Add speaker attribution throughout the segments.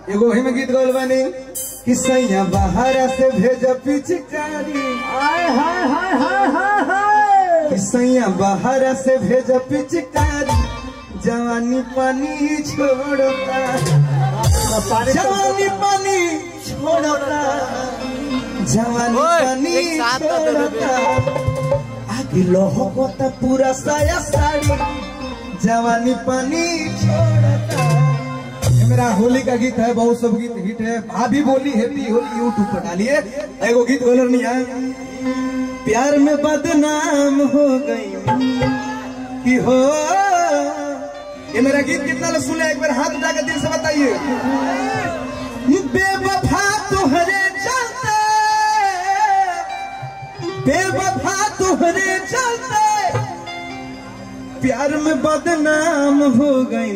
Speaker 1: एगो वही में गीत गौल बानी कि सैया बाहर से भेज पिचकारी
Speaker 2: हाय हाय हाय हाय हाय हाय
Speaker 1: कि सैया बाहर से भेज पिचकारी जवानी पानी छोड़ता जवानी पानी छोड़ता जवानी पानी छोड़ता आगे लोहकोता पूरा साया साड़ी जवानी पानी छोड़ता। मेरा होली का गीत है, बहुत सब गीत हिट है। भाभी बोली हैप्पी होली यूट्यूब पर डालिए। एगो गीत बोलर नहीं है, प्यार में बदनाम हो गई कि हो। ये मेरा गीत कितना लोग सुने, एक बार हाथ उठाकर दिल से बताइए। बेवफा तुहरे चलते, बेवफा तुहरे चलते प्यार में बदनाम हो गई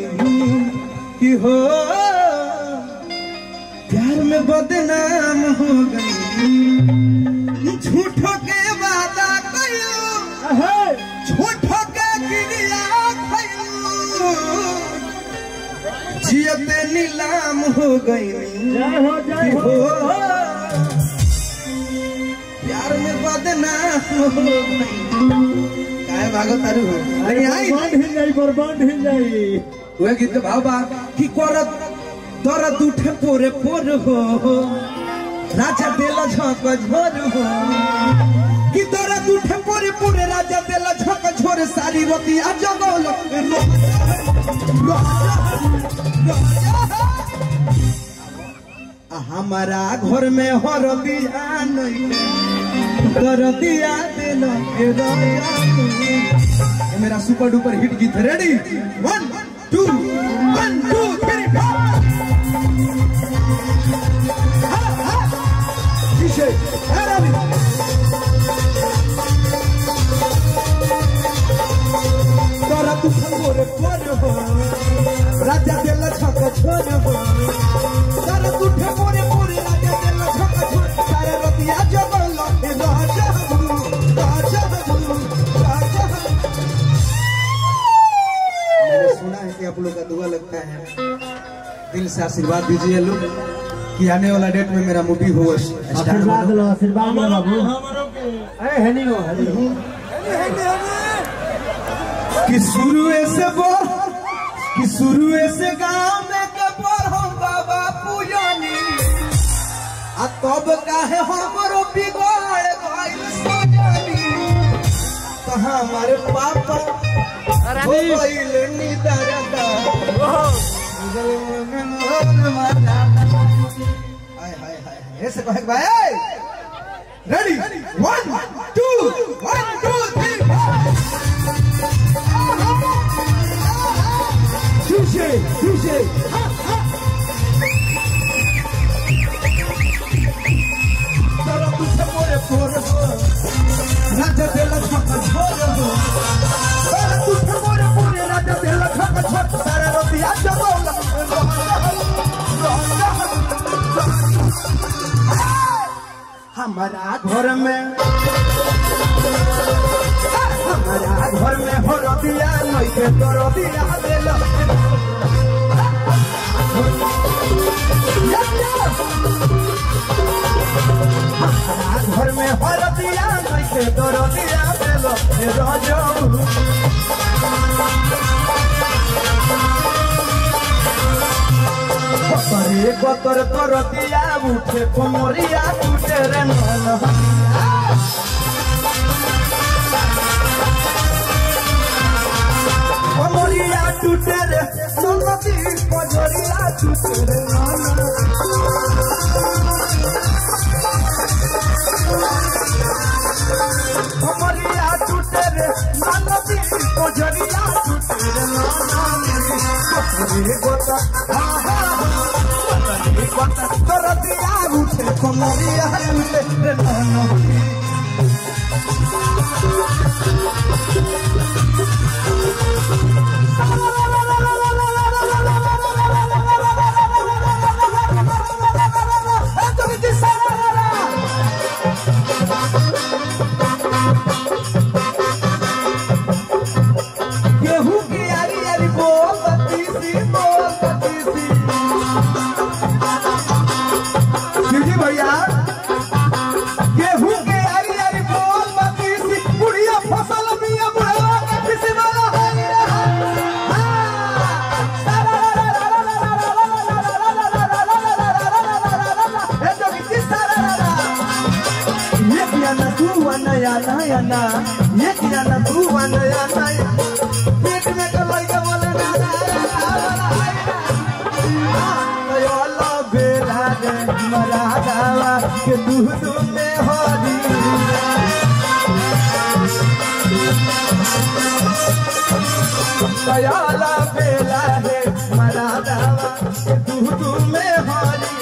Speaker 1: कि हो, प्यार में बदनाम हो गई। झूठो के वादा कयो, झूठो के क्रिया कयो, जियते नीलाम हो गई कि हो, प्यार में बदनाम हो गई। काय भागो तारू हो, अरे आई
Speaker 2: बर्बाद हिल जाई।
Speaker 1: वह गीत भाव बा कि करत दर्द उठे पोरे पोर हो, राजा देला झक झोर हो कि दर्द उठे पोरे पोरे, राजा देला झक झोर। सारी रोती आ जगल हमारा घर में हरदिया नहीं दर्दिया देला के राजा। ये मेरा सुपर डुपर हिट गीत है। रेडी 1 2 1 2 3 4 पीछे तोरा तू खंगोरे पर हो, राजा देला छक छोर हो। तोरा तू ठकोरे पूरे, राजा देला छक छोर। सारे रतिया जगल राजा राजा राजा। मैंने सुना है कि आप लोग का दुआ लगता है, दिल से आशीर्वाद दीजिए लोग कि आने वाला डेट में मेरा मूवी हो।
Speaker 2: आशीर्वाद लो, आशीर्वाद लो बाबू। अरे है नहीं हो
Speaker 1: कि शुरुए से बोल कि शुरुए से गांव में कबर हो बाबा पूजनी, आ तब काहे हमरो बिगड़ गइल सोजनी। तो हमारे पापा हो गइल निदरदा, हाय हाय हाय ऐसे कहे भाई। Ready 1 2 1 2 3 Touché, touché. Tara tu se muere por eso, raja de la chaka choro. Tara tu se muere por raja de la chaka choro. Tara rotiya jabola. हमारा घर में हो रतिया नहीं के तो रतिया देला। घर में हो रतिया नहीं के तो रतिया देला। राजा परे कतर करतिया उठे कोमरिया टूटे रे नन। कोमरिया टूटे रे सोनती पजरिया टूटे रे नन। कोमरिया टूटे रे सोनती पजरिया टूटे रे नन। परे गोता करतिया उठे कोमरिया टूटे रे नन। गेहूं की यारी यारी बोल बत्ती सी नया नया ना ये किया ना तू नया नया पेट में कलई के बोले ना नया बेला रे मरा दावा के दूध में हरी नया बेला रे मरा दावा के दूध में हरी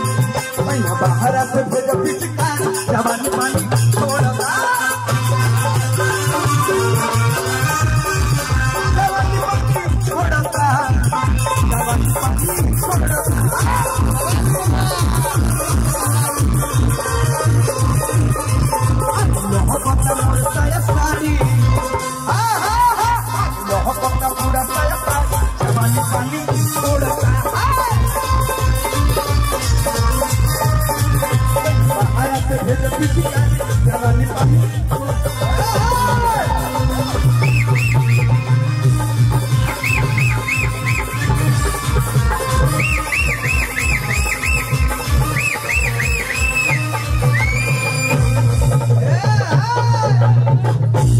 Speaker 1: बाहर से भेज पिचका जवानी पानी छोड़ता जवानी पानी छोड़ता जवानी पानी छोड़ता मोहब्बत मोरता या सारी मोहब्बत पूरा या सारी जवानी पानी छोड़ता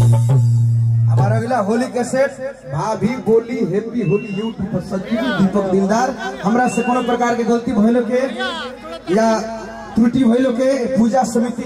Speaker 1: हमारा अगला होली के सेट भाभी बोली हैप्पी होली यूट्यूब पर संजीव दीपक दिलदार हमरा से कोनो प्रकार के गलती भइलो के या त्रुटि भइलो के पूजा समिति